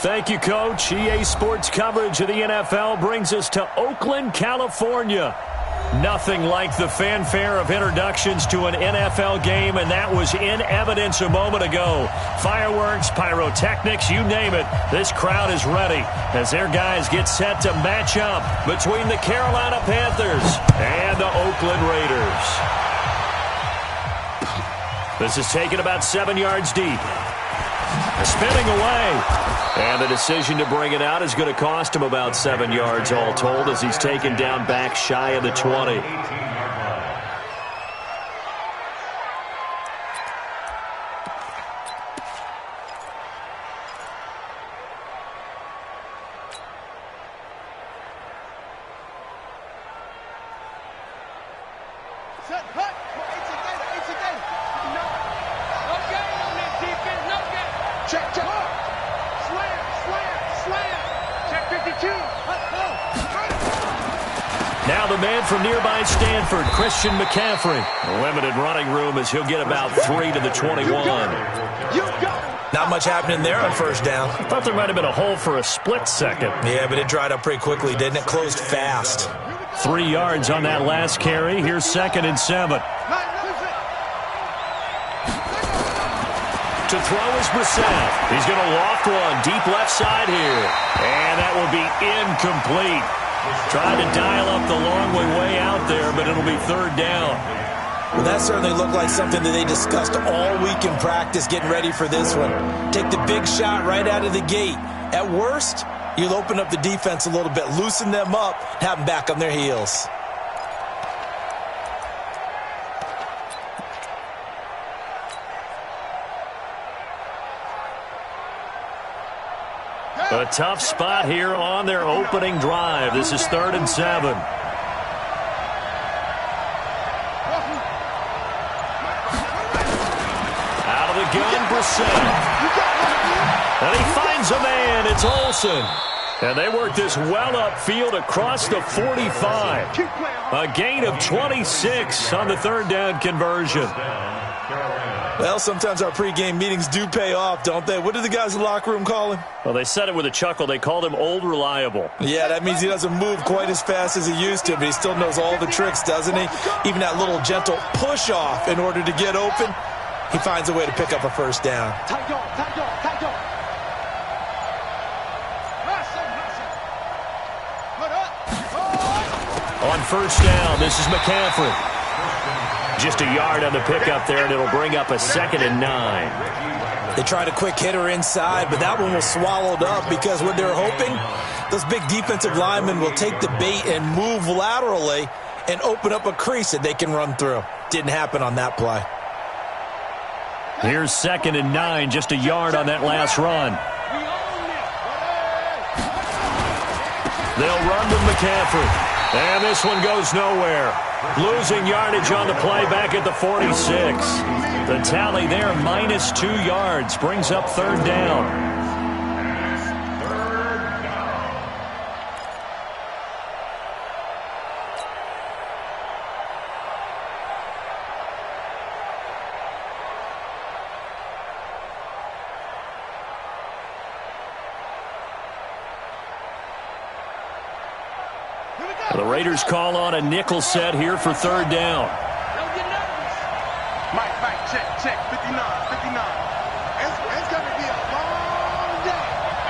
Thank you, Coach. EA Sports coverage of the NFL brings us to Oakland, California. Nothing like the fanfare of introductions to an NFL game, and that was in evidence a moment ago. Fireworks, pyrotechnics, you name it. This crowd is ready as their guys get set to match up between the Carolina Panthers and the Oakland Raiders. This is taken about 7 yards deep. Spinning away. And the decision to bring it out is going to cost him about 7 yards all told as he's taken down back shy of the 20. Now the man from nearby Stanford, Christian McCaffrey. Limited running room as he'll get about 3 to the 21. Not much happening there on first down. I thought there might have been a hole for a split second. Yeah, but it dried up pretty quickly, didn't it? Closed fast. 3 yards on that last carry. Here's 2nd and 7. To throw is Brissett. He's going to loft one deep left side here. And that will be incomplete. Tried to dial up the long way out there, but it'll be 3rd down. Well, that certainly looked like something that they discussed all week in practice getting ready for this one. Take the big shot right out of the gate. At worst, you'll open up the defense a little bit, loosen them up, have them back on their heels. A tough spot here on their opening drive. This is 3rd and 7. Out of the gun, Brissett. And he finds a man. It's Olsen. And they work this well upfield across the 45. A gain of 26 on the 3rd down conversion. Well, sometimes our pregame meetings do pay off, don't they? What did the guys in the locker room call him? Well, they said it with a chuckle. They called him Old Reliable. Yeah, that means he doesn't move quite as fast as he used to, but he still knows all the tricks, doesn't he? Even that little gentle push-off in order to get open, he finds a way to pick up a first down. On first down, this is McCaffrey. Just a yard on the pickup there, and it'll bring up a 2nd and 9. They tried a quick hitter inside, but that one was swallowed up because what they're hoping, those big defensive linemen will take the bait and move laterally and open up a crease that they can run through. Didn't happen on that play. Here's 2nd and 9, just a yard on that last run. They'll run with McCaffrey. And this one goes nowhere. Losing yardage on the play back at the 46. The tally there, -2 yards, brings up 3rd down. The Raiders call on a nickel set here for 3rd down. Mike, check, 59. It's going to be a long day.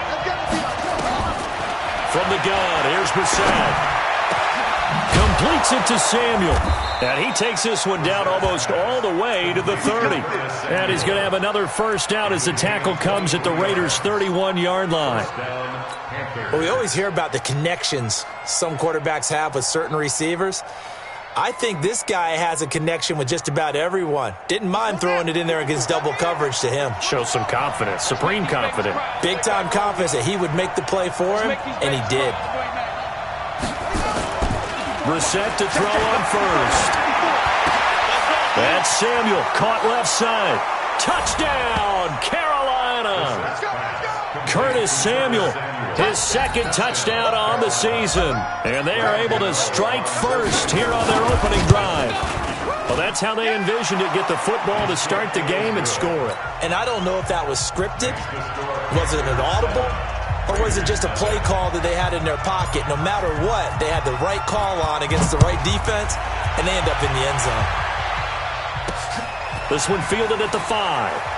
It's going to be a long day. From the gun, here's Brissett. Completes it to Samuel. And he takes this one down almost all the way to the 30. And he's going to have another first down as the tackle comes at the Raiders' 31-yard line. Well, we always hear about the connections some quarterbacks have with certain receivers. I think this guy has a connection with just about everyone. Didn't mind throwing it in there against double coverage to him. Shows some confidence, supreme confidence. Big-time confidence that he would make the play for him, and he did. Brissett to throw on first. That's Samuel, caught left side. Touchdown, Carolina! Curtis Samuel, his 2nd touchdown on the season. And they are able to strike first here on their opening drive. Well, that's how they envisioned it, get the football to start the game and score it. And I don't know if that was scripted. Was it an audible? Or was it just a play call that they had in their pocket? No matter what, they had the right call on against the right defense, and they end up in the end zone. This one fielded at the 5.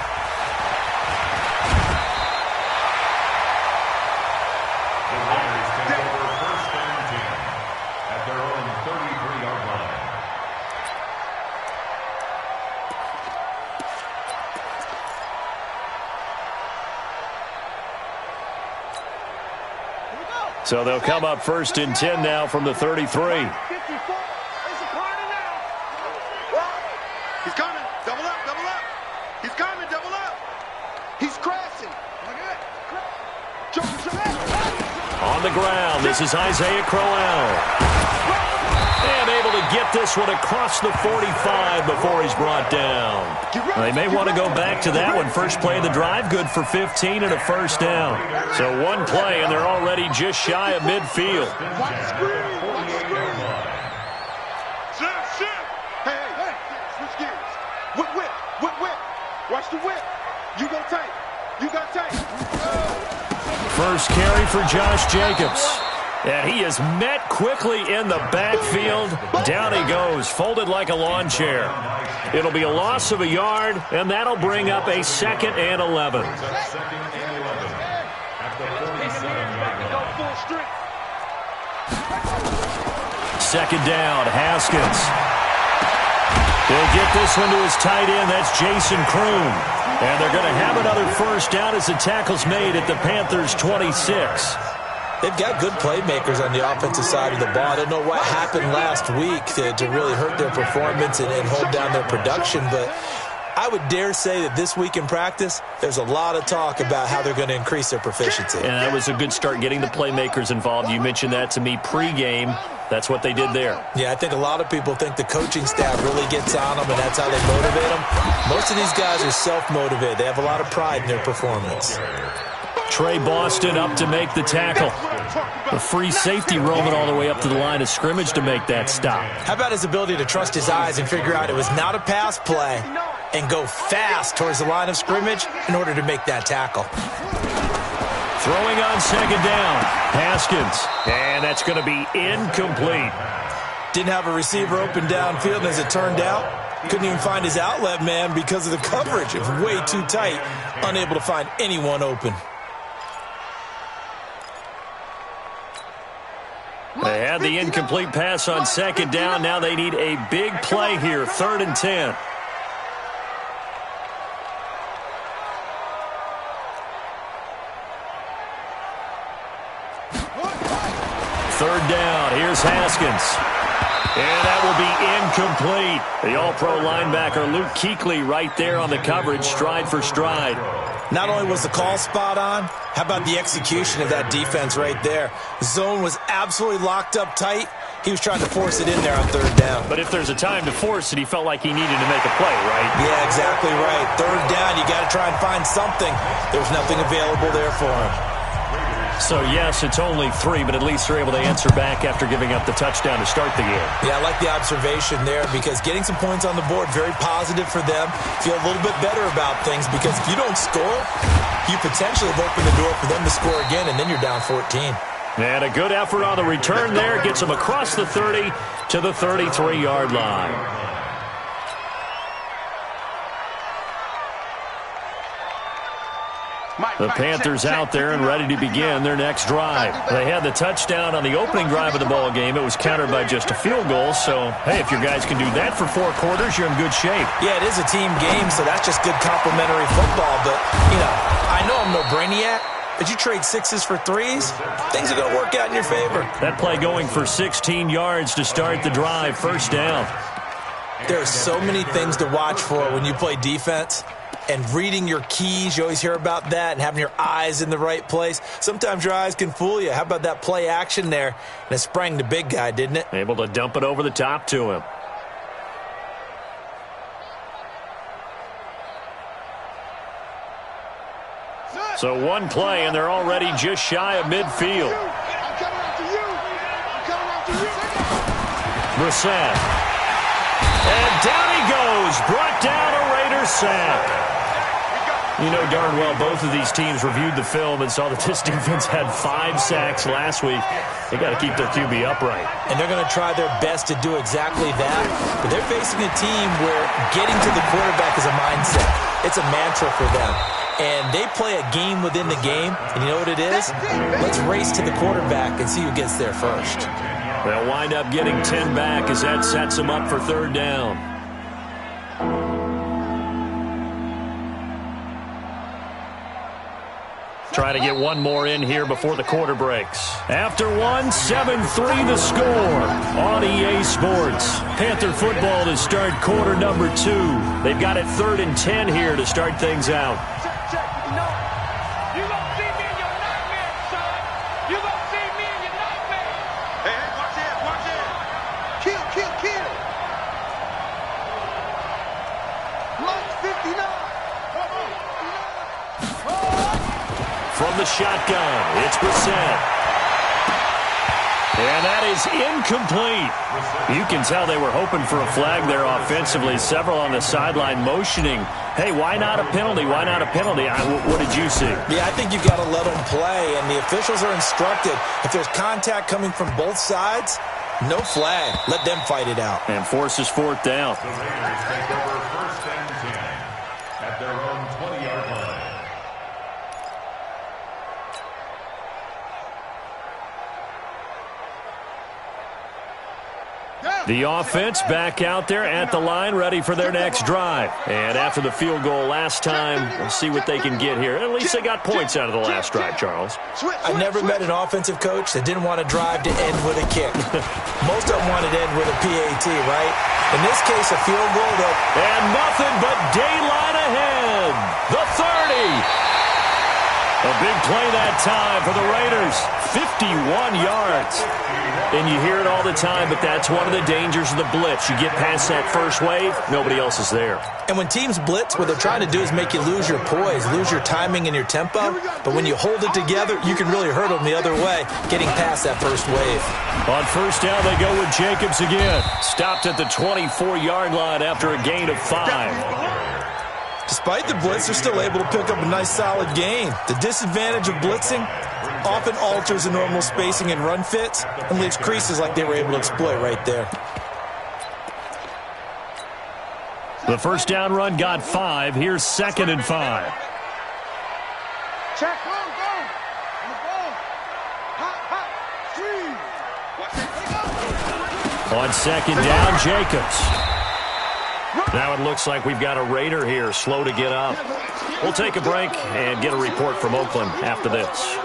So they'll come up 1st and 10 now from the 33. He's coming. Double up, double up. He's coming, double up. He's crashing. On the ground, this is Isaiah Crowell. And able to get this one across the 45 before he's brought down. They may want to go back to that one. First play of the drive, good for 15 and a first down. So one play, and they're already just shy of midfield. Watch the screen. Watch the screen. Shift. Hey. Switch gears. Whip. Watch the whip. You got tape. First carry for Josh Jacobs. And he is met quickly in the backfield. Down he goes, folded like a lawn chair. It'll be a loss of a yard, and that'll bring up a 2nd and 11. Second down, Haskins. He'll get this one to his tight end. That's Jason Kroon. And they're going to have another first down as the tackle's made at the Panthers' 26. They've got good playmakers on the offensive side of the ball. I don't know what happened last week to really hurt their performance and hold down their production, but I would dare say that this week in practice, there's a lot of talk about how they're going to increase their proficiency. And that was a good start getting the playmakers involved. You mentioned that to me pregame. That's what they did there. Yeah, I think a lot of people think the coaching staff really gets on them, and that's how they motivate them. Most of these guys are self-motivated. They have a lot of pride in their performance. Trey Boston up to make the tackle. The free safety roaming all the way up to the line of scrimmage to make that stop. How about his ability to trust his eyes and figure out it was not a pass play and go fast towards the line of scrimmage in order to make that tackle. Throwing on second down, Haskins. And that's going to be incomplete. Didn't have a receiver open downfield, and as it turned out, couldn't even find his outlet man because of the coverage. It was way too tight, unable to find anyone open. They had the incomplete pass on second down. Now they need a big play here, 3rd and 10. Third down. Here's Haskins. And that will be incomplete. The all-pro linebacker Luke Kuechly right there on the coverage, stride for stride. Not only was the call spot on, how about the execution of that defense right there? Zone was absolutely locked up tight. He was trying to force it in there on third down. But if there's a time to force it, he felt like he needed to make a play, right? Yeah, exactly right. Third down, you got to try and find something. There was nothing available there for him. So, yes, it's only 3, but at least they're able to answer back after giving up the touchdown to start the game. Yeah, I like the observation there because getting some points on the board, very positive for them. Feel a little bit better about things because if you don't score, you potentially have opened the door for them to score again, and then you're down 14. And a good effort on the return there. Gets them across the 30 to the 33-yard line. The Panthers out there and ready to begin their next drive. They had the touchdown on the opening drive of the ball game. It was countered by just a field goal. So, hey, if your guys can do that for 4 quarters, you're in good shape. Yeah, it is a team game, so that's just good complimentary football. But, you know, I know I'm no brainiac, but you trade 6s for 3s, things are going to work out in your favor. That play going for 16 yards to start the drive. First down. There are so many things to watch for when you play defense. And reading your keys, you always hear about that, and having your eyes in the right place. Sometimes your eyes can fool you. How about that play action there? And it sprang the big guy, didn't it? Able to dump it over the top to him. So one play, and they're already just shy of midfield. Brissett. And down he goes. Brought down a Raiders sack. You know darn well both of these teams reviewed the film and saw that this defense had 5 sacks last week. They got to keep their QB upright. And they're going to try their best to do exactly that. But they're facing a team where getting to the quarterback is a mindset. It's a mantra for them. And they play a game within the game. And you know what it is? Let's race to the quarterback and see who gets there first. They'll wind up getting 10 back as that sets them up for 3rd down. Try to get one more in here before the quarter breaks. After one, 7-3 the score on EA Sports. Panther football to start quarter number 2. They've got it 3rd and 10 here to start things out. You gonna see me in your nightmare, son. You gonna see me in your nightmare. Hey, watch it, watch it. Kill, kill, kill. Block 59. From the shotgun, it's Brissett. And that is incomplete. You can tell they were hoping for a flag there offensively. Several on the sideline motioning, hey, why not a penalty? Why not a penalty? What did you see? Yeah, I think you've got to let them play, and the officials are instructed. If there's contact coming from both sides, no flag. Let them fight it out. And forces 4th down. The Raiders take over 1st and 10 at their own 20-yard line. The offense back out there at the line, ready for their next drive. And after the field goal last time, we'll see what they can get here. At least they got points out of the last drive, Charles. I never met an offensive coach that didn't want to drive to end with a kick. Most of them wanted to end with a PAT, right? In this case, a field goal. And nothing but daylight ahead. The 30. A big play that time for the Raiders. 51 yards. And you hear it all the time, but that's one of the dangers of the blitz. You get past that first wave, nobody else is there. And when teams blitz, what they're trying to do is make you lose your poise, lose your timing and your tempo. But when you hold it together, you can really hurt them the other way, getting past that first wave. On 1st down, they go with Jacobs again. Stopped at the 24-yard line after a gain of 5. Despite the blitz, they're still able to pick up a nice solid gain. The disadvantage of blitzing often alters the normal spacing and run fits and leaves creases like they were able to exploit right there. The 1st down run got 5. Here's 2nd and 5. Check, go, go. On the ball. Hot, hot, scream. On 2nd down, Jacobs. Now it looks like we've got a Raider here, slow to get up. We'll take a break and get a report from Oakland after this.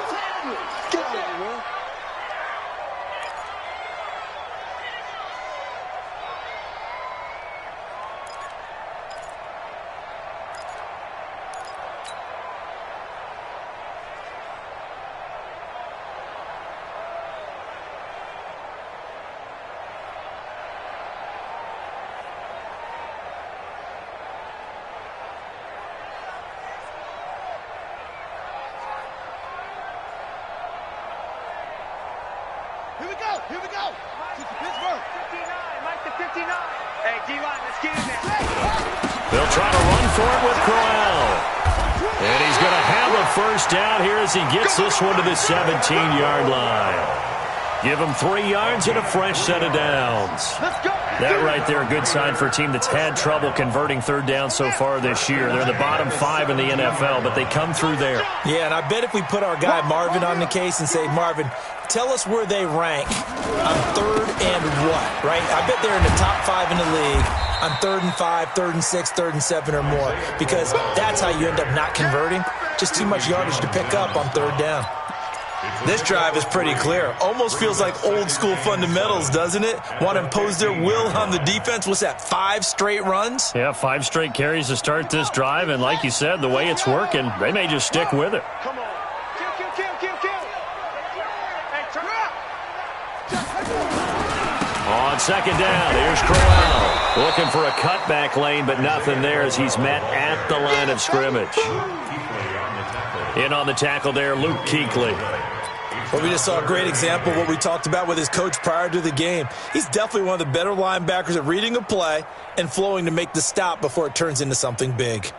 Here we go. Pittsburgh. 59. Mike to 59. Hey, D-line, let's get in there. They'll try to run for it with Crowell. And he's going to have a 1st down here as he gets this one to the 17-yard line. Give him 3 yards and a fresh set of downs. That right there, a good sign for a team that's had trouble converting 3rd down so far this year. They're the bottom 5 in the NFL, but they come through there. Yeah, and I bet if we put our guy Marvin on the case and say, Marvin, tell us where they rank on 3rd and what, right? I bet they're in the top 5 in the league on 3rd and 5, 3rd and 6, 3rd and 7 or more, because that's how you end up not converting. Just too much yardage to pick up on 3rd down. This drive is pretty clear. Almost feels like old school fundamentals, doesn't it? Want to impose their will on the defense. What's that, 5 straight runs? Yeah, 5 straight carries to start this drive. And like you said, the way it's working, they may just stick with it. Come on. Kill. Hey, turn up. On 2nd down, here's Crowell. Looking for a cutback lane, but nothing there as he's met at the line of scrimmage. In on the tackle there, Luke Kuechly. Well, we just saw a great example of what we talked about with his coach prior to the game. He's definitely one of the better linebackers at reading a play and flowing to make the stop before it turns into something big.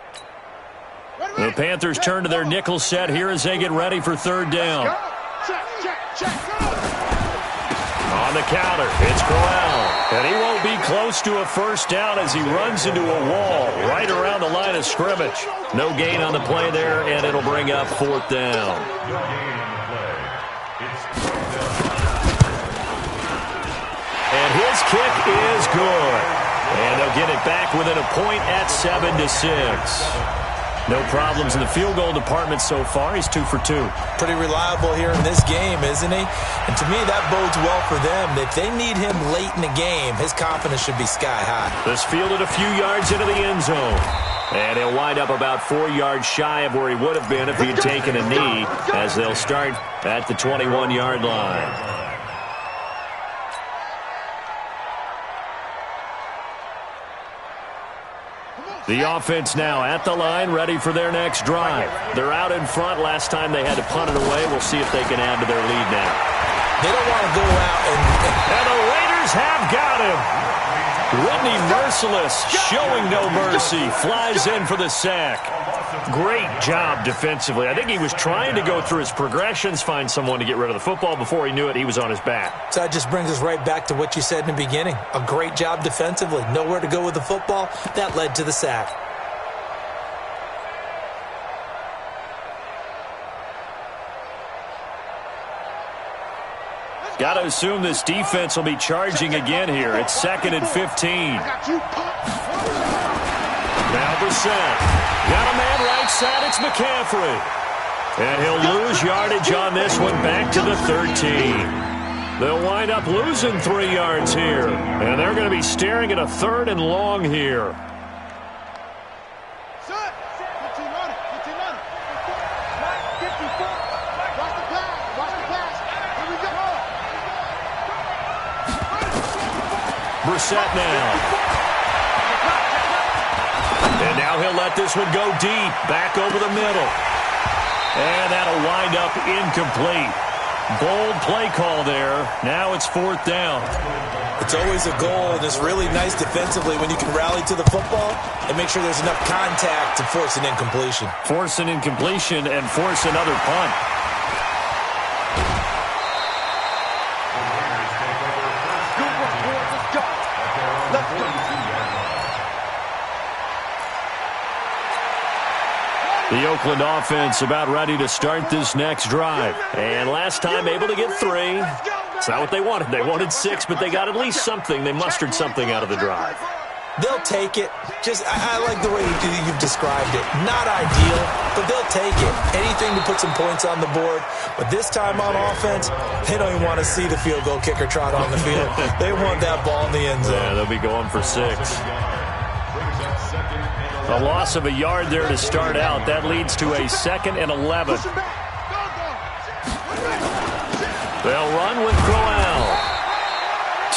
Ready. The Panthers turn to their nickel set here as they get ready for third down. On the counter, it's Crowell. And he won't be close to a first down as he runs into a wall right around the line of scrimmage. No gain on the play there, and it'll bring up fourth down. And his kick is good. And they'll get it back within a point at 7-6. No problems in the field goal department so far. He's 2 for 2. Pretty reliable here in this game, isn't he? And to me, that bodes well for them. If they need him late in the game, his confidence should be sky high. This fielded a few yards into the end zone. And he'll wind up about 4 yards shy of where he would have been if he had taken a knee, as they'll start at the 21-yard line. The offense now at the line, ready for their next drive. They're out in front. Last time they had to punt it away. We'll see if they can add to their lead now. They don't want to go out and the Raiders have got him. Whitney Merciless, showing no mercy, flies in for the sack. Great job defensively. I think he was trying to go through his progressions, find someone to get rid of the football. Before he knew it, he was on his back. So that just brings us right back to what you said in the beginning. A great job defensively. Nowhere to go with the football. That led to the sack. Got to assume this defense will be charging again here. It's 2nd and 15. Now Brissett. Got a man right side. It's McCaffrey. And he'll lose yardage on this one back to the 13. They'll wind up losing 3 yards here. And they're going to be staring at a 3rd and long here. Brissett now. And now he'll let this one go deep, back over the middle. And that'll wind up incomplete. Bold play call there. Now it's 4th down. It's always a goal, and it's really nice defensively when you can rally to the football and make sure there's enough contact to force an incompletion. Force an incompletion and force another punt. The Oakland offense about ready to start this next drive. And last time able to get 3. It's not what they wanted. They wanted 6, but they got at least something. They mustered something out of the drive. They'll take it. I like the way you've described it. Not ideal, but they'll take it. Anything to put some points on the board. But this time on offense, they don't even want to see the field goal kicker trot on the field. They want that ball in the end zone. Yeah, they'll be going for 6. A loss of a yard there to start out. That leads to a 2nd and 11. They'll run with Crowell.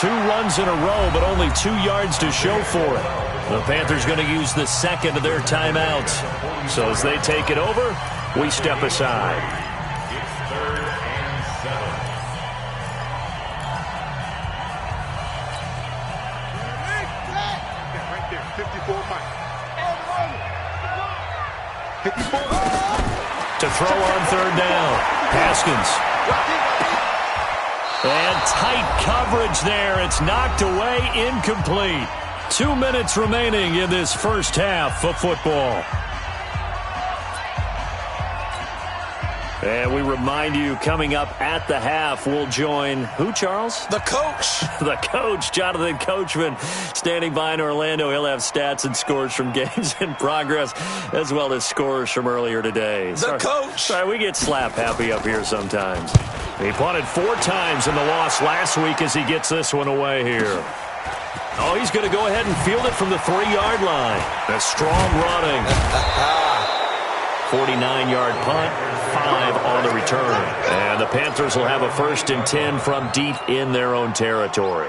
2 runs in a row, but only 2 yards to show for it. The Panthers going to use the 2nd of their timeouts. So as they take it over, we step aside. It's 3rd and 7. Right there, 54 Mike. To throw on 3rd down. Haskins. And tight coverage there. It's knocked away, incomplete. 2 minutes remaining in this first half of football. And we remind you, coming up at the half, we'll join who, Charles? The coach. The coach, Jonathan Coachman, standing by in Orlando. He'll have stats and scores from games in progress, as well as scores from earlier today. The coach. Sorry, we get slap happy up here sometimes. He punted 4 times in the loss last week as he gets this one away here. Oh, he's going to go ahead and field it from the 3-yard line. A strong running. 49-yard punt, 5 on the return. And the Panthers will have a 1st and 10 from deep in their own territory.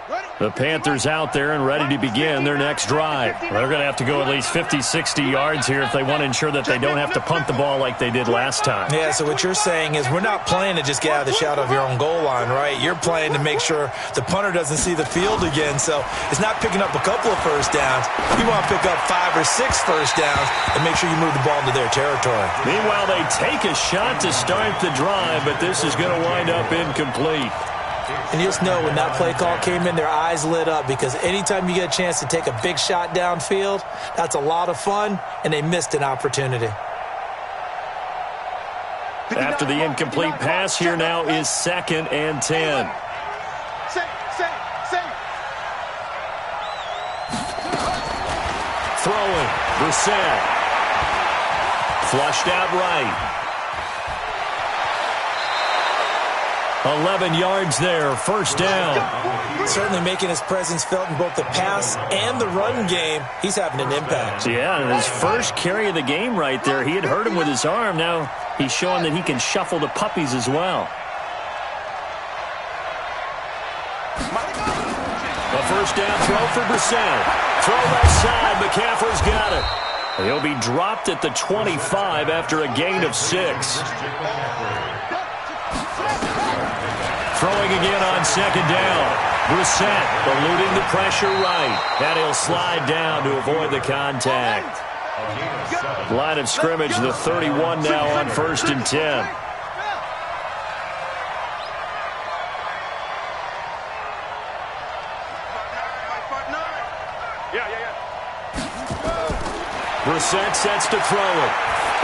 Ready? The Panthers out there and ready to begin their next drive. They're going to have to go at least 50, 60 yards here if they want to ensure that they don't have to punt the ball like they did last time. Yeah, so what you're saying is we're not playing to just get out of the shadow of your own goal line, right? You're playing to make sure the punter doesn't see the field again. So it's not picking up a couple of first downs. You want to pick up 5 or 6 first downs and make sure you move the ball into their territory. Meanwhile, they take a shot to start the drive, but this is going to wind up incomplete. And you just know when that play call came in, their eyes lit up because anytime you get a chance to take a big shot downfield, that's a lot of fun, and they missed an opportunity. After the incomplete pass, here now is 2nd and 10. Throwing, Brissett. Flushed out right. 11 yards there, first down. Certainly making his presence felt in both the pass and the run game. He's having an impact. Yeah, and his first carry of the game right there. He had hurt him with his arm. Now he's showing that he can shuffle the puppies as well. A first down throw for Brissett. Throw left side. McCaffrey's got it. He'll be dropped at the 25 after a gain of 6. Throwing again on 2nd down. Brissett eluding the pressure right. And he'll slide down to avoid the contact. Line of scrimmage, the 31 now on 1st and 10. Brissett sets to throw it.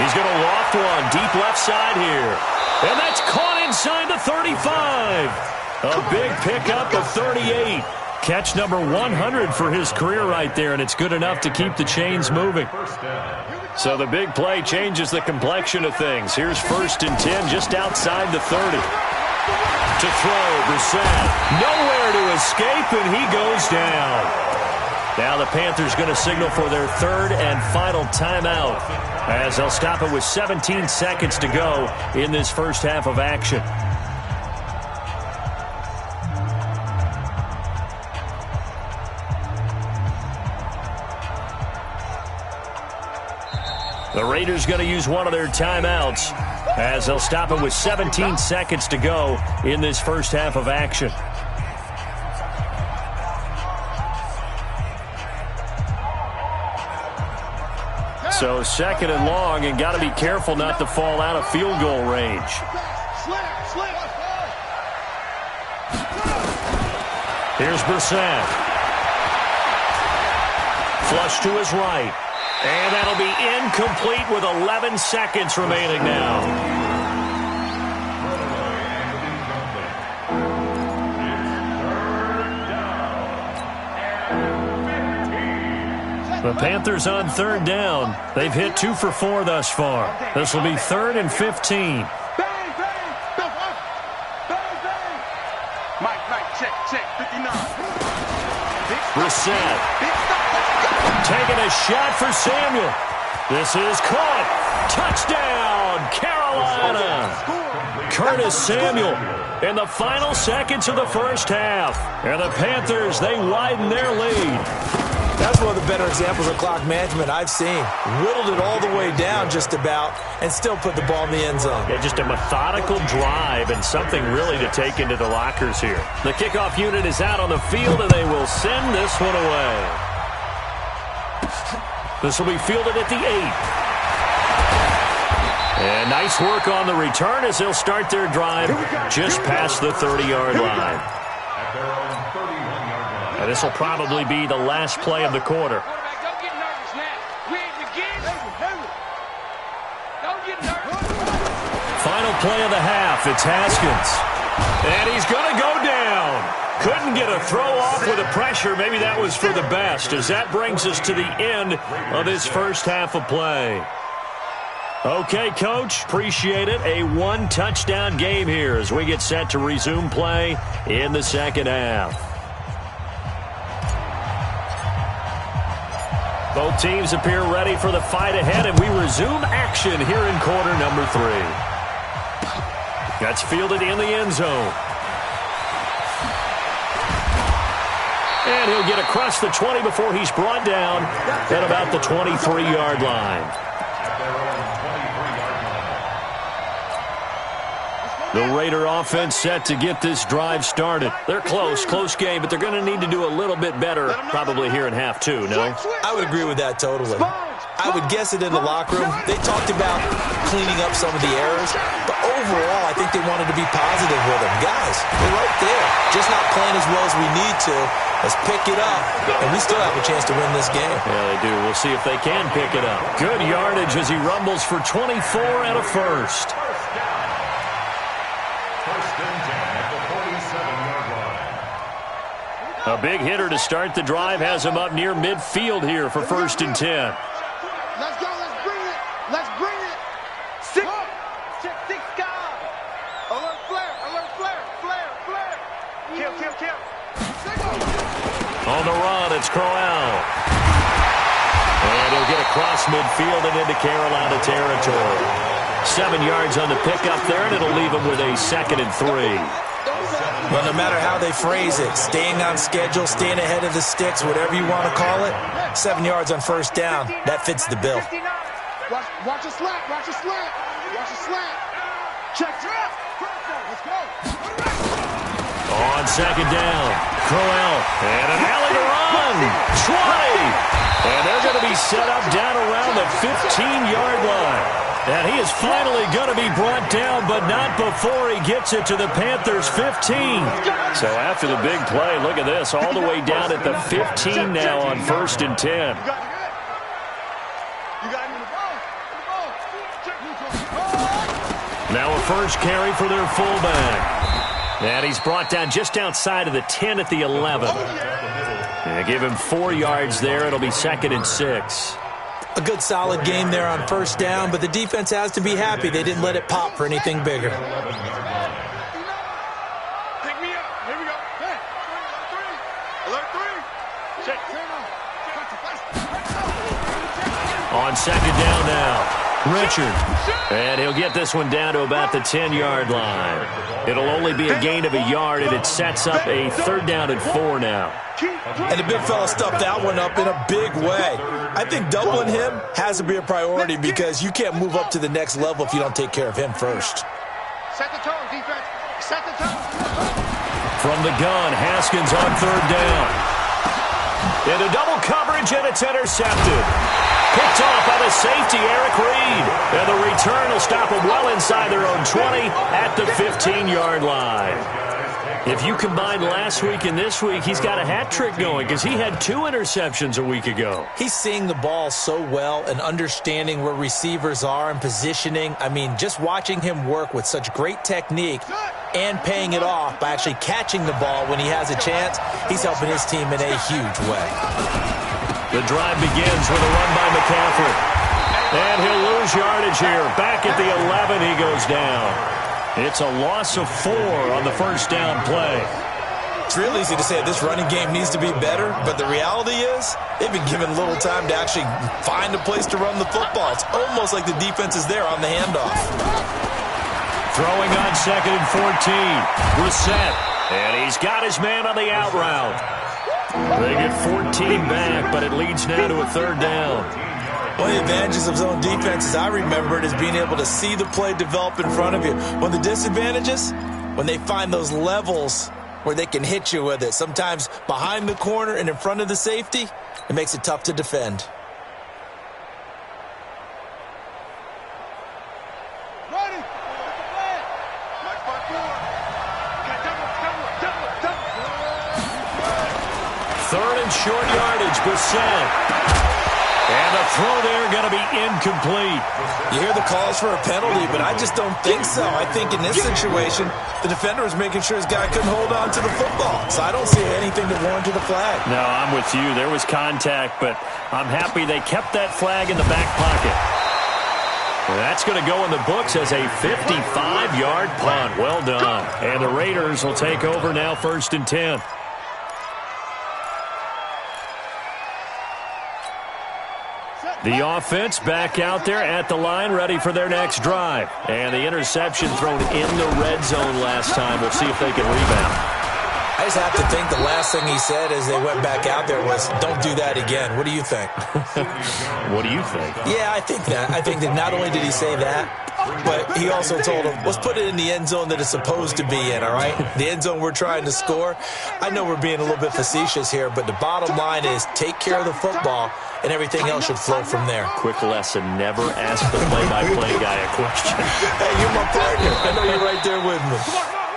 He's going to loft one deep left side here. And that's caught inside the 35. A big pickup of 38. Catch number 100 for his career right there, and it's good enough to keep the chains moving. So the big play changes the complexion of things. Here's 1st and 10 just outside the 30. To throw, Brissett. Nowhere to escape, and he goes down. Now the Panthers going to signal for their 3rd and final timeout as they'll stop it with 17 seconds to go in this first half of action. The Raiders going to use one of their timeouts as they'll stop it with 17 seconds to go in this first half of action. So 2nd and long, and got to be careful not to fall out of field goal range. Here's Brissett. Flush to his right. And that'll be incomplete with 11 seconds remaining now. The Panthers on 3rd down. They've hit 2 for 4 thus far. This will be 3rd and 15. Check, 59. Brissett. Taking a shot for Samuel. This is caught. Touchdown, Carolina. Curtis Samuel in the final seconds of the first half. And the Panthers, they widen their lead. That's one of the better examples of clock management I've seen. Whittled it all the way down just about and still put the ball in the end zone. Yeah, just a methodical drive and something really to take into the lockers here. The kickoff unit is out on the field, and they will send this one away. This will be fielded at the 8. And nice work on the return as they'll start their drive just past the 30-yard line. And this will probably be the last play of the quarter. Final play of the half. It's Haskins. And he's going to go down. Couldn't get a throw off with the pressure. Maybe that was for the best, as that brings us to the end of this first half of play. Okay, Coach, appreciate it. A 1-touchdown game here as we get set to resume play in the second half. Both teams appear ready for the fight ahead, and we resume action here in quarter number 3. That's fielded in the end zone. And he'll get across the 20 before he's brought down at about the 23-yard line. The Raider offense set to get this drive started. They're close game, but they're going to need to do a little bit better probably here in half two, no? I would agree with that totally. I would guess it in the locker room. They talked about cleaning up some of the errors, but overall, I think they wanted to be positive with them. Guys, we're right there. Just not playing as well as we need to. Let's pick it up, and we still have a chance to win this game. Yeah, they do. We'll see if they can pick it up. Good yardage as he rumbles for 24 and a first. A big hitter to start the drive has him up near midfield here for 1st and 10. Let's go. Let's bring it. Let's bring it. Six guys. Alert flare. Alert flare. Flare. Kill. On the run, it's Crowell. And he'll get across midfield and into Carolina territory. 7 yards on the pickup there, and it'll leave him with a 2nd and 3. Well, no matter how they phrase it, staying on schedule, staying ahead of the sticks, whatever you want to call it, 7 yards on 1st down, that fits the bill. Watch a slant. Check. Let's go. On 2nd down, Crowell, and an alley to run, 20. And they're going to be set up down around the 15-yard line. And he is finally going to be brought down, but not before he gets it to the Panthers' 15. So after the big play, look at this, all the way down at the 15 now on 1st and 10. Now a first carry for their fullback. And he's brought down just outside of the 10 at the 11. And give him 4 yards there. It'll be 2nd and 6. A good solid game there on 1st down, but the defense has to be happy they didn't let it pop for anything bigger. Pick me up. Here we go. Hey. Alert 3. Check. On 2nd down now, Richard. And he'll get this one down to about the 10-yard line. It'll only be a gain of a yard, and it sets up a 3rd down and 4 now. And the big fella stuffed that one up in a big way. I think doubling him has to be a priority because you can't move up to the next level if you don't take care of him first. Set the tone, defense. Set the tone. From the gun, Haskins on 3rd down. Into double coverage, and it's intercepted. Picked off by the safety, Eric Reed. And the return will stop them well inside their own 20 at the 15-yard line. If you combine last week and this week, he's got a hat trick going because he had 2 interceptions a week ago. He's seeing the ball so well and understanding where receivers are and positioning. I mean, just watching him work with such great technique and paying it off by actually catching the ball when he has a chance, he's helping his team in a huge way. The drive begins with a run by McCaffrey. And he'll lose yardage here. Back at the 11, he goes down. It's a loss of 4 on the 1st down play. It's real easy to say this running game needs to be better, but the reality is they've been given little time to actually find a place to run the football. It's almost like the defense is there on the handoff. Throwing on 2nd and 14. Brissett. And he's got his man on the out route. They get 14 back, but it leads now to a 3rd down. One of the advantages of zone defense, as I remember it, is being able to see the play develop in front of you. One of the disadvantages, when they find those levels where they can hit you with it, sometimes behind the corner and in front of the safety, it makes it tough to defend. Ready. Watch my floor. Third and short yardage, Brissett. And the throw there going to be incomplete. You hear the calls for a penalty, but I just don't think so. I think in this situation, the defender was making sure his guy couldn't hold on to the football. So I don't see anything that warranted a flag. No, I'm with you. There was contact, but I'm happy they kept that flag in the back pocket. Well, that's going to go in the books as a 55-yard punt. Well done. And the Raiders will take over now 1st and 10. The offense back out there at the line, ready for their next drive. And the interception thrown in the red zone last time. We'll see if they can rebound. I just have to think the last thing he said as they went back out there was, don't do that again. What do you think? What do you think? Yeah, I think that. I think that not only did he say that, but he also told him, let's put it in the end zone that it's supposed to be in, all right? The end zone we're trying to score. I know we're being a little bit facetious here, but the bottom line is take care of the football, and everything else should flow from there. Quick lesson, never ask the play-by-play guy a question. Hey, you're my partner. I know you're right there with me.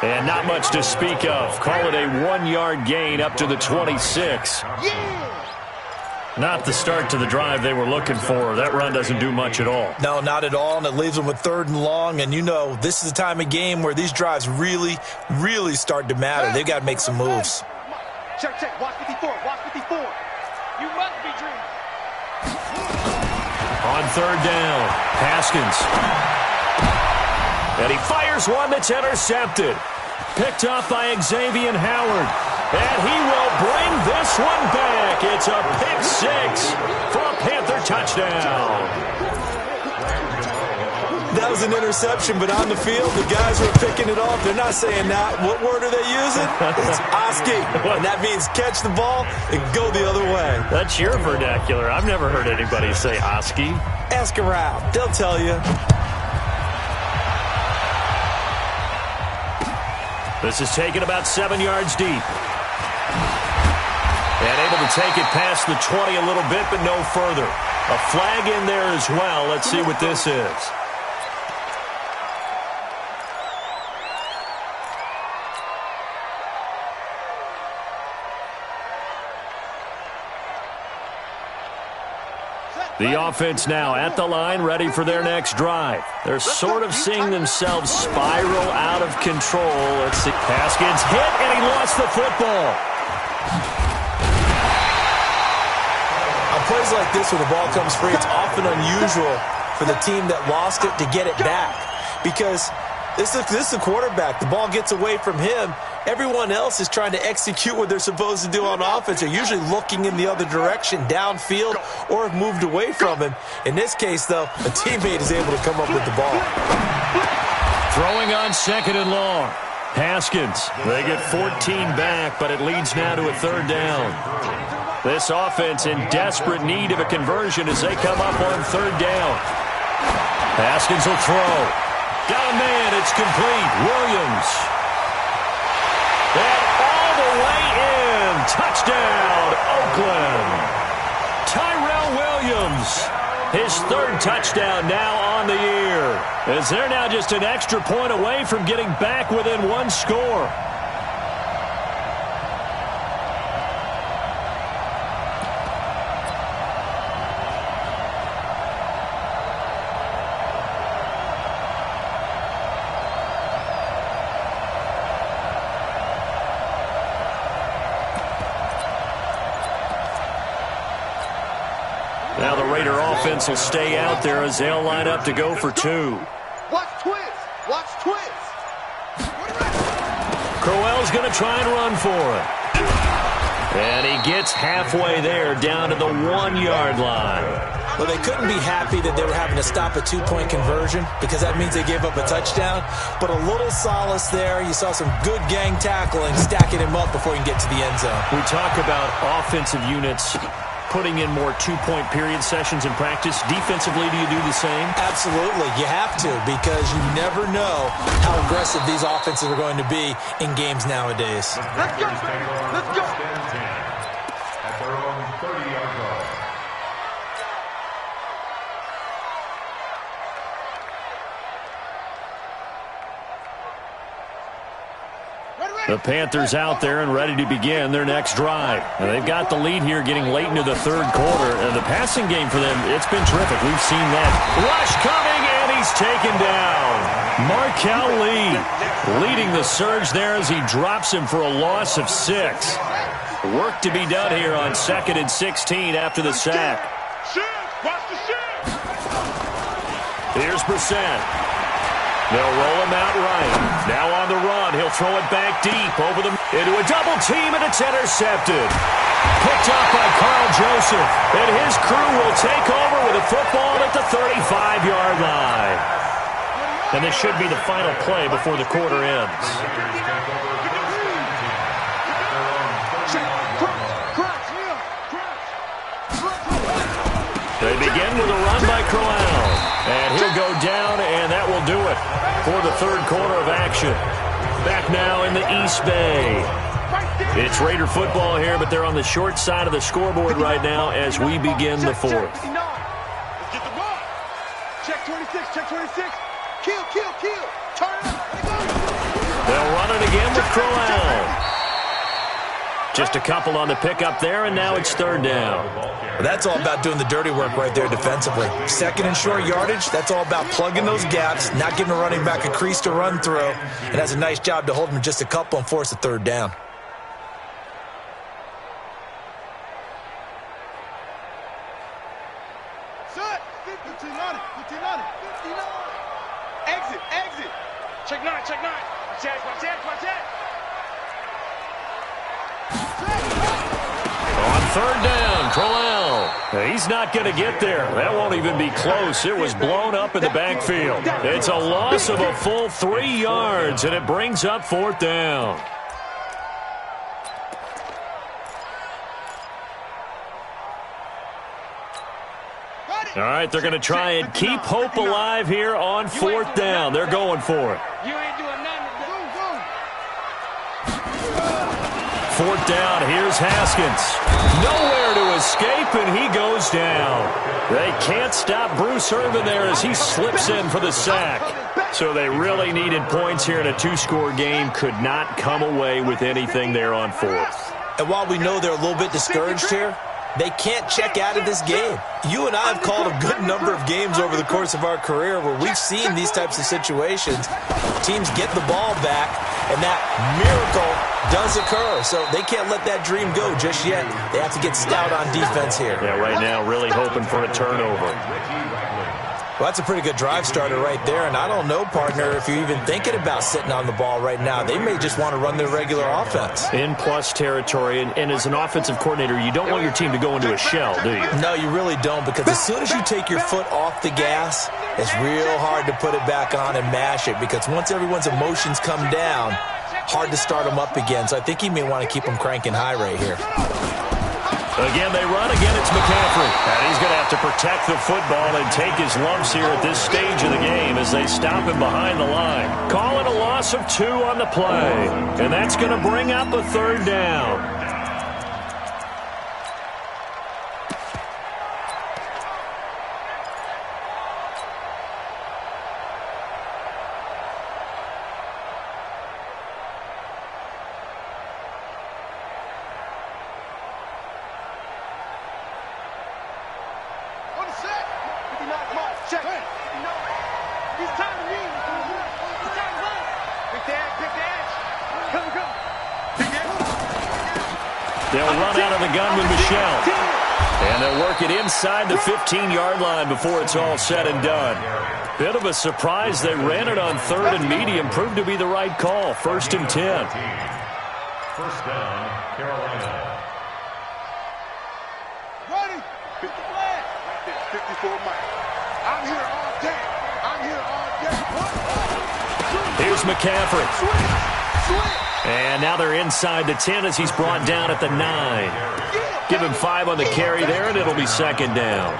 And not much to speak of. Call it a 1-yard gain up to the 26. Not the start to the drive they were looking for. That run doesn't do much at all. No, not at all, and it leaves them with 3rd and long. And you know, this is the time of game where these drives really, really start to matter. They've got to make some moves. Check, check. Watch 54. Watch 54. You must be dreaming. On 3rd down, Haskins. And he fires one that's intercepted. Picked off by Xavier Howard. And he will bring this one back. It's a pick-6 for a Panther touchdown. That was an interception, but on the field, the guys who are picking it off, they're not saying that. What word are they using? It's Oski. And that means catch the ball and go the other way. That's your vernacular. I've never heard anybody say Oski. Ask around. They'll tell you. This is taken about 7 yards deep. And able to take it past the 20 a little bit, but no further. A flag in there as well. Let's see what this is. The offense now at the line, ready for their next drive. They're sort of seeing themselves spiral out of control. Let's see. Haskins hit, and he lost the football. On plays like this, when the ball comes free, it's often unusual for the team that lost it to get it back. Because this is the quarterback. The ball gets away from him. Everyone else is trying to execute what they're supposed to do on offense. They're usually looking in the other direction, downfield, or have moved away from him. In this case, though, a teammate is able to come up with the ball. Throwing on 2nd and long. Haskins. They get 14 back, but it leads now to a 3rd down. This offense in desperate need of a conversion as they come up on 3rd down. Haskins will throw. Got a man. It's complete. Williams. And all the way in. Touchdown, Oakland. Tyrell Williams. His 3rd touchdown now on the year. As they're now just an extra point away from getting back within 1 score. Now the Raider offense will stay out there as they'll line up to go for 2. Watch twist. Watch twist. Crowell's going to try and run for it. And he gets halfway there down to the 1-yard line. Well, they couldn't be happy that they were having to stop a 2-point conversion because that means they gave up a touchdown. But a little solace there. You saw some good gang tackling, stacking him up before he can get to the end zone. We talk about offensive units putting in more 2-point period sessions in practice. Defensively, do you do the same? Absolutely. You have to because you never know how aggressive these offenses are going to be in games nowadays. Let's go. Let's go. At their own 30-yard line. The Panthers out there and ready to begin their next drive. And they've got the lead here getting late into the 3rd quarter. And the passing game for them, it's been terrific. We've seen that. Rush coming, and he's taken down. Markel Lee leading the surge there as he drops him for a loss of 6. Work to be done here on 2nd and 16 after the sack. Watch the shift. Here's Brissett. They'll roll him out right. Now on the run. He'll throw it back deep over into a double team, and it's intercepted. Picked up by Carl Joseph. And his crew will take over with a football at the 35-yard line. And this should be the final play before the quarter ends. They begin with a run by Crowell. And he'll go down, and that will do it for the third quarter of action. Back now in the East Bay. It's Raider football here, but they're on the short side of the scoreboard right now as we begin the fourth. Let's get the ball. Check 26, check 26. Kill, kill, kill. Turn it up. They'll run it again with Crowell. Just a couple on the pickup there, and now it's third down. Well, that's all about doing the dirty work right there defensively. Second and short yardage, that's all about plugging those gaps, not giving a running back a crease to run through, and that's a nice job to hold him just a couple and force a third down. Shut. 15 on it, 15 on it, 15 on it. Exit, exit. Check 9, check 9. Watch that, watch that, watch that. On third down, Crowell. He's not going to get there. That won't even be close. It was blown up in the backfield. It's a loss of a full 3 yards, and it brings up fourth down. All right, they're going to try and keep hope alive here on fourth down. They're going for it. You ain't doing nothing. Fourth down, here's Haskins. Nowhere to escape, and he goes down. They can't stop Bruce Irvin there as he slips in for the sack. So they really needed points here in a two-score game. Could not come away with anything there on fourth. And while we know they're a little bit discouraged here, they can't check out of this game. You and I have called a good number of games over the course of our career where we've seen these types of situations. Teams get the ball back, and that miracle does occur. So they can't let that dream go just yet. They have to get stout on defense here. Yeah, right now really hoping for a turnover. Well, that's a pretty good drive starter right there, and I don't know, partner, if you're even thinking about sitting on the ball right now. They may just want to run their regular offense. In plus territory, and as an offensive coordinator, you don't want your team to go into a shell, do you? No, you really don't, because as soon as you take your foot off the gas, it's real hard to put it back on and mash it, because once everyone's emotions come down, hard to start them up again. So I think he may want to keep them cranking high right here. Again, they run. Again, it's McCaffrey. And he's going to have to protect the football and take his lumps here at this stage of the game as they stop him behind the line. Calling a loss of 2 on the play. And that's going to bring up a third down. They'll run out of the gun with Michelle. And they'll work it inside the 15-yard line before it's all said and done. Bit of a surprise. They ran it on third and medium. Proved to be the right call. 1st and 10. First down, Carolina. Ready? 50 flag. 54 Mike. I'm here all day. I'm here all day. Here's McCaffrey. Switch. And now they're inside the 10 as he's brought down at the 9. Give him 5 on the carry there, and it'll be second down.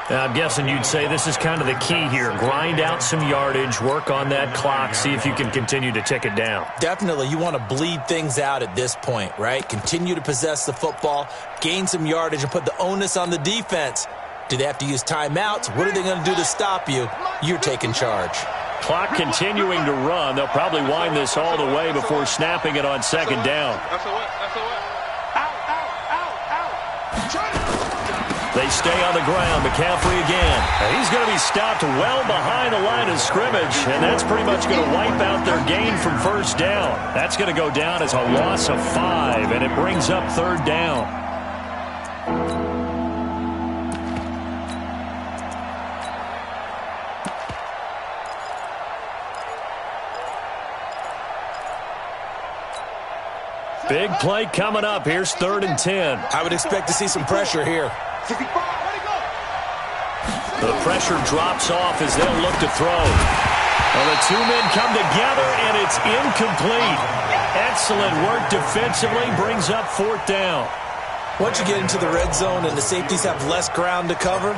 I'm guessing you'd say this is kind of the key here. Grind out some yardage, work on that clock, see if you can continue to tick it down. Definitely, you want to bleed things out at this point, right? Continue to possess the football, gain some yardage, and put the onus on the defense. Do they have to use timeouts? What are they going to do to stop you? You're taking charge. Clock continuing to run. They'll probably wind this all the way before snapping it on second down. They stay on the ground. McCaffrey again. And he's going to be stopped well behind the line of scrimmage, and that's pretty much going to wipe out their gain from first down. That's going to go down as a loss of 5, and it brings up third down. Big play coming up. Here's 3rd and 10. I would expect to see some pressure here. The pressure drops off as they'll look to throw. Well, the 2 men come together, and it's incomplete. Excellent work defensively, brings up 4th down. Once you get into the red zone and the safeties have less ground to cover,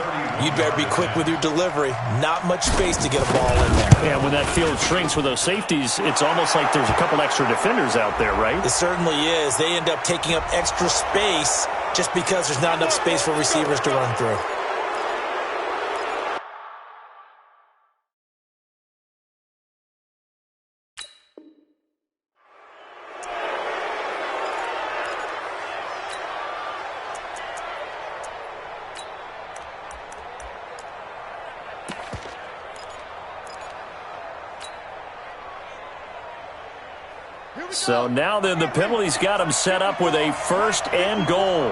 you'd better be quick with your delivery. Not much space to get a ball in there. Yeah, when that field shrinks with those safeties, it's almost like there's a couple extra defenders out there, right? It certainly is. They end up taking up extra space just because there's not enough space for receivers to run through. So now then the penalty's got him set up with a 1st and goal.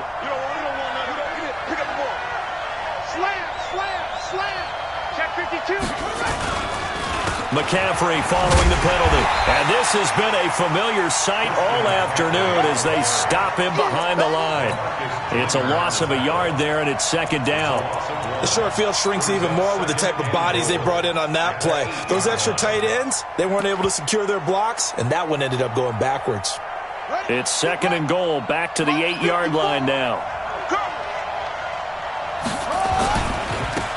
Pick up the ball. Slam. Check 52. McCaffrey following the penalty. And this has been a familiar sight all afternoon as they stop him behind the line. It's a loss of a yard there, and it's 2nd down. The short field shrinks even more with the type of bodies they brought in on that play. Those extra tight ends, they weren't able to secure their blocks, and that one ended up going backwards. It's 2nd and goal, back to the 8-yard line now.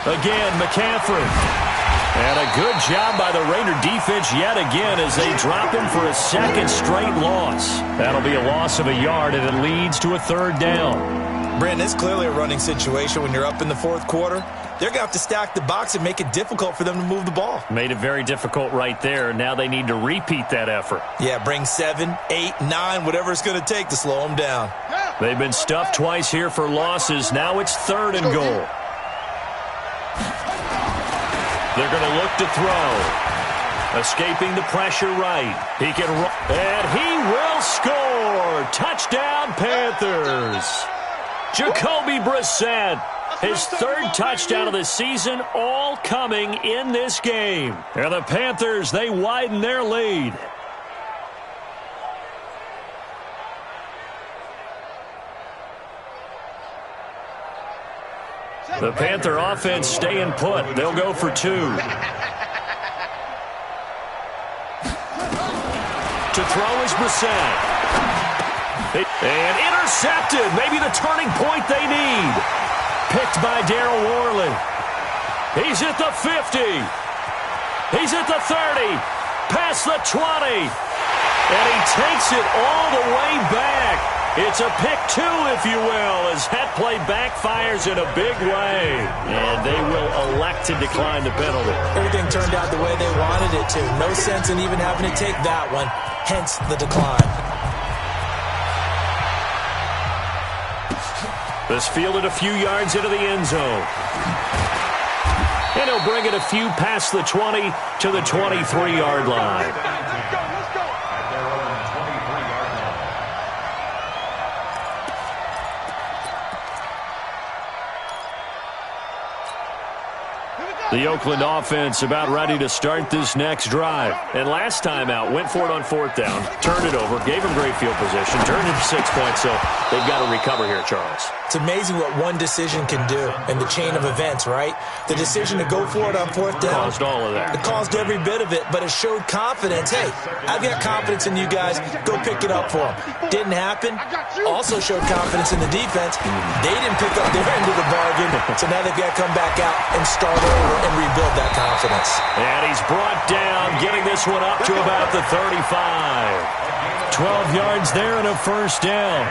Again, McCaffrey. And a good job by the Raider defense yet again as they drop him for a 2nd straight loss. That'll be a loss of a yard, and it leads to a 3rd down. Brandon, it's clearly a running situation when you're up in the 4th quarter. They're going to have to stack the box and make it difficult for them to move the ball. Made it very difficult right there. Now they need to repeat that effort. Yeah, bring 7, 8, 9, whatever it's going to take to slow them down. They've been stuffed twice here for losses. Now it's 3rd and goal. They're going to look to throw. Escaping the pressure right. He can run, and he will score. Touchdown, Panthers. Jacoby Brissett, his 3rd touchdown of the season, all coming in this game. And the Panthers, they widen their lead. The Panther offense staying put. They'll go for 2. To throw is Brissett. And intercepted. Maybe the turning point they need. Picked by Darryl Worley. He's at the 50. He's at the 30. Past the 20. And he takes it all the way back. It's a pick 2, if you will, as that play backfires in a big way. And they will elect to decline the penalty. Everything turned out the way they wanted it to. No sense in even having to take that one, hence the decline. This fielded a few yards into the end zone. And he'll bring it a few past the 20 to the 23-yard line. The Oakland offense about ready to start this next drive. And last time out, went for it on 4th down, turned it over, gave them great field position, turned it to 6 points, so they've got to recover here, Charles. It's amazing what one decision can do in the chain of events, right? The decision to go for it on 4th down. Caused all of that. It caused every bit of it, but it showed confidence. Hey, I've got confidence in you guys. Go pick it up for them. Didn't happen. Also showed confidence in the defense. They didn't pick up their end of the bargain, so now they've got to come back out and start over and rebuild that confidence. And he's brought down, getting this one up to about the 35. 12 yards there and a 1st down.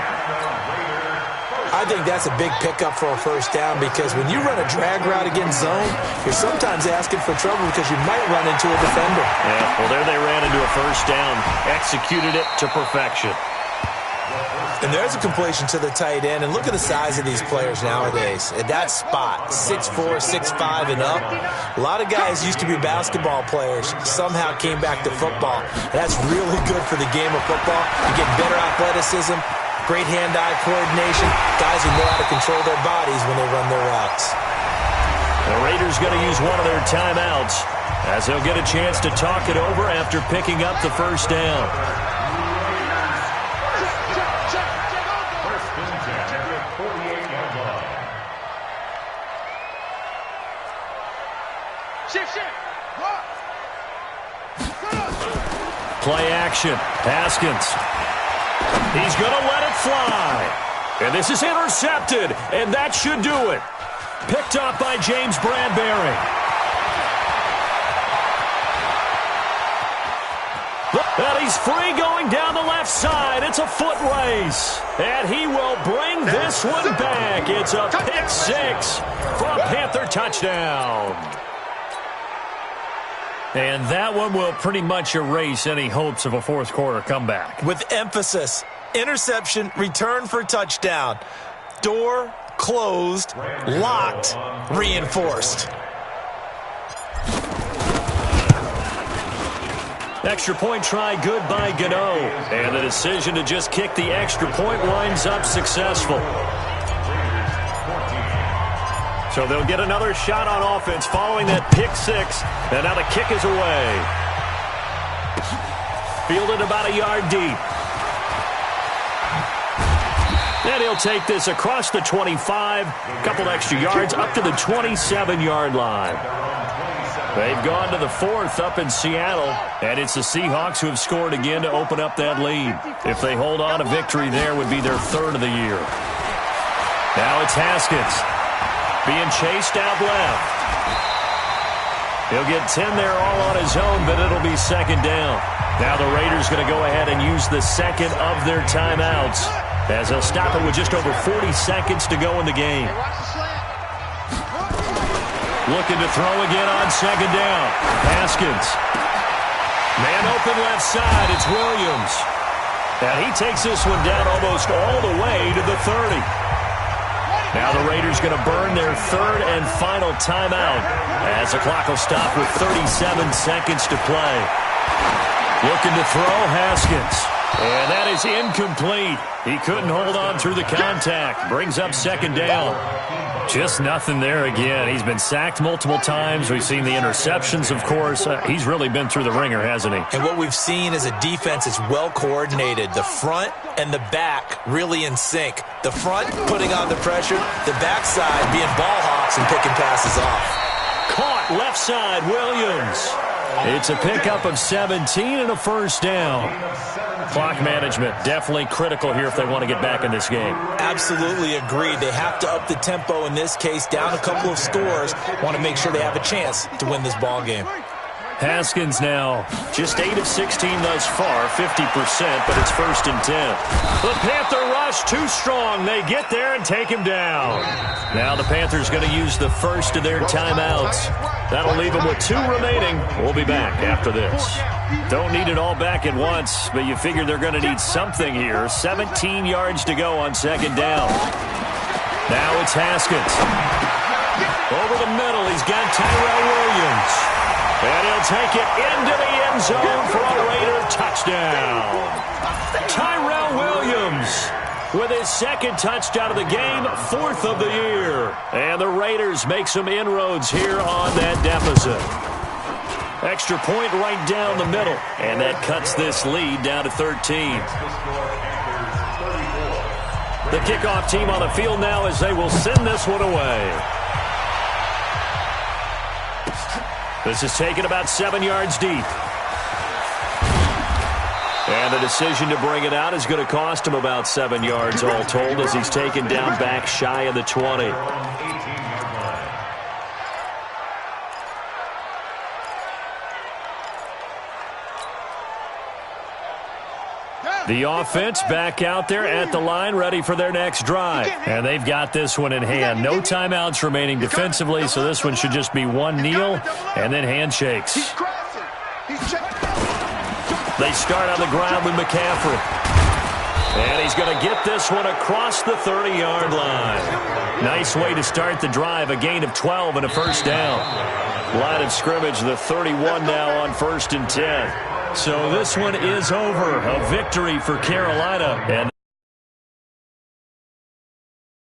I think that's a big pickup for a 1st down because when you run a drag route against zone, you're sometimes asking for trouble because you might run into a defender. Yeah, well, there they ran into a 1st down, executed it to perfection. And there's a completion to the tight end. And look at the size of these players nowadays. At that spot, 6'4", 6'5", and up. A lot of guys used to be basketball players, somehow came back to football. And that's really good for the game of football. You get better athleticism, great hand-eye coordination. Guys who know how to control their bodies when they run their routes. The Raiders going to use one of their timeouts as they'll get a chance to talk it over after picking up the 1st down. Play action. Haskins. He's going to let it fly. And this is intercepted, and that should do it. Picked up by James Bradbury. And he's free going down the left side. It's a foot race. And he will bring this one back. It's a pick six for a Panther touchdown. And that one will pretty much erase any hopes of a fourth quarter comeback. With emphasis. Interception, return for touchdown. Door closed, locked, reinforced. Extra point try good by Gano. And the decision to just kick the extra point winds up successful. So they'll get another shot on offense following that pick six. And now the kick is away. Fielded about a yard deep. And he'll take this across the 25, couple extra yards up to the 27-yard line. They've gone to the fourth up in Seattle, and it's the Seahawks who have scored again to open up that lead. If they hold on, a victory there would be their third of the year. Now it's Haskins being chased out left. He'll get 10 there all on his own, but it'll be second down. Now the Raiders going to go ahead and use the second of their timeouts, as they'll stop it with just over 40 seconds to go in the game. Looking to throw again on second down. Haskins. Man open left side. It's Williams. And he takes this one down almost all the way to the 30. Now the Raiders going to burn their third and final timeout as the clock will stop with 37 seconds to play. Looking to throw, Haskins. And that is incomplete. He couldn't hold on through the contact. Brings up second down. Just nothing there again. He's been sacked multiple times. We've seen the interceptions, of course. He's really been through the ringer, hasn't he? And what we've seen is a defense that's well coordinated. The front and the back really in sync. The front putting on the pressure. The backside being ball hawks and picking passes off. Caught left side, Williams. It's a pickup of 17 and a first down. Clock management definitely critical here if they want to get back in this game. Absolutely agreed. They have to up the tempo in this case, down a couple of scores. Want to make sure they have a chance to win this ball game. Haskins now just 8 of 16 thus far, 50%, but it's first and 10. The Panther rush too strong. They get there and take him down. Now the Panthers going to use the first of their timeouts. That'll leave them with 2 remaining. We'll be back after this. Don't need it all back at once, but you figure they're going to need something here. 17 yards to go on second down. Now it's Haskins. Over the middle, he's got Tyrell Williams. And he'll take it into the end zone for a Raider touchdown. Tyrell Williams with his second touchdown of the game, 4th of the year. And the Raiders make some inroads here on that deficit. Extra point right down the middle. And that cuts this lead down to 13. The kickoff team on the field now as they will send this one away. This is taken about 7 yards deep. And the decision to bring it out is going to cost him about 7 yards all told as he's taken down back shy of the 20. The offense back out there at the line, ready for their next drive. And they've got this one in hand. No timeouts remaining defensively, so this one should just be one kneel and then handshakes. They start on the ground with McCaffrey. And he's going to get this one across the 30-yard line. Nice way to start the drive, a gain of 12 and a first down. Line of scrimmage, the 31 now on 1st and 10. So this one is over. A victory for Carolina. And